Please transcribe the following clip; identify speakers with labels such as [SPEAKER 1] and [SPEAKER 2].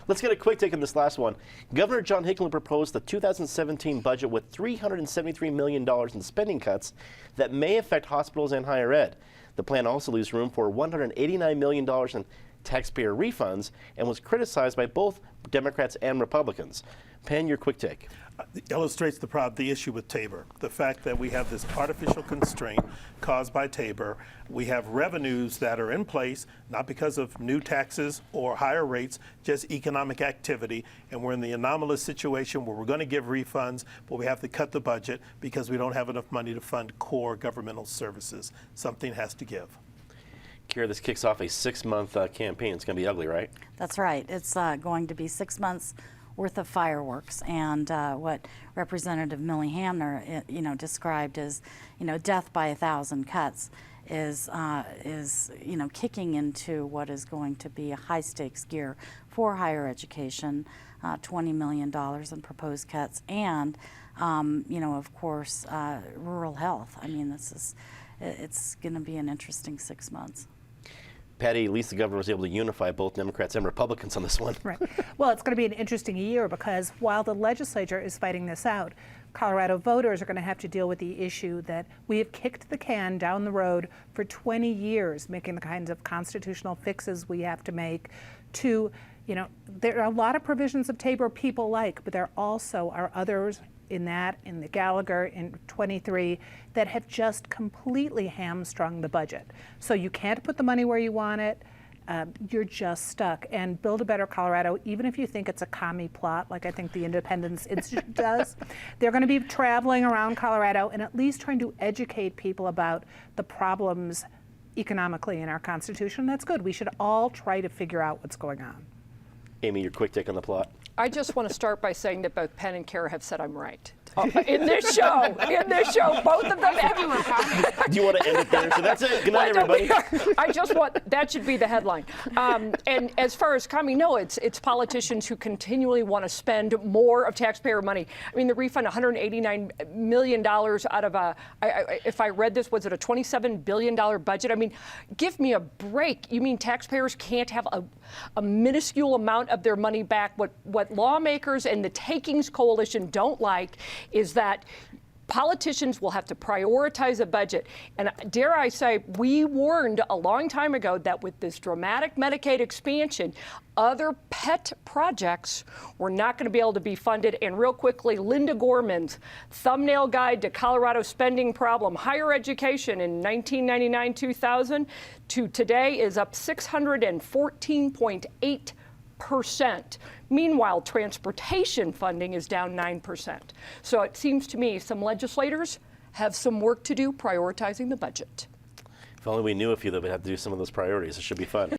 [SPEAKER 1] Let's get a quick take on this last one. Governor John Hickenlooper proposed the 2017 budget with $373 million in spending cuts that may affect hospitals and higher ed. The plan also leaves room for $189 million in taxpayer refunds and was criticized by both Democrats and Republicans. Penn, your quick take.
[SPEAKER 2] Illustrates the issue with Tabor. The fact that we have this artificial constraint caused by Tabor. We have revenues that are in place, not because of new taxes or higher rates, just economic activity. And we're in the anomalous situation where we're going to give refunds, but we have to cut the budget because we don't have enough money to fund core governmental services. Something has to give.
[SPEAKER 1] Kira, this kicks off a 6-month campaign. It's going to be ugly, right?
[SPEAKER 3] That's right. It's going to be 6 months worth of fireworks, and what Representative Millie Hamner, described as, death by 1,000 cuts is kicking into what is going to be a high-stakes year for higher education, $20 million in proposed cuts, and of course, rural health. I mean, it's going to be an interesting 6 months.
[SPEAKER 1] Patty, at least the governor was able to unify both Democrats and Republicans on this one.
[SPEAKER 4] Right. Well, it's going to be an interesting year because while the legislature is fighting this out, Colorado voters are going to have to deal with the issue that we have kicked the can down the road for 20 years, making the kinds of constitutional fixes we have to make to, there are a lot of provisions of Tabor people like, but there also are others in the Gallagher in 23 that have just completely hamstrung the budget. So you can't put the money where you want it. You're just stuck. And Build a Better Colorado, even if you think it's a commie plot, like I think the Independence Institute does, they're going to be traveling around Colorado and at least trying to educate people about the problems economically in our Constitution. That's good. We should all try to figure out what's going on.
[SPEAKER 1] Amy, your quick take on the plot.
[SPEAKER 5] I just want to start by saying that both Penn and Kara have said I'm right. In this show, both of them.
[SPEAKER 1] Do you want to end it there? So that's it. Good night, everybody.
[SPEAKER 5] I just want, that should be the headline. And as far as coming, no, it's politicians who continually want to spend more of taxpayer money. I mean, the refund, $189 million out of if I read this, was it a $27 billion budget? I mean, give me a break. You mean taxpayers can't have a minuscule amount of their money back? What lawmakers and the Takings Coalition don't like is that politicians will have to prioritize a budget. And dare I say, we warned a long time ago that with this dramatic Medicaid expansion, other pet projects were not going to be able to be funded. And real quickly, Linda Gorman's thumbnail guide to Colorado spending problem, higher education in 1999-2000 to today is up 614.8%. Meanwhile, transportation funding is down 9%. So it seems to me some legislators have some work to do prioritizing the budget.
[SPEAKER 1] If only we knew a few that would have to do some of those priorities. It should be fun.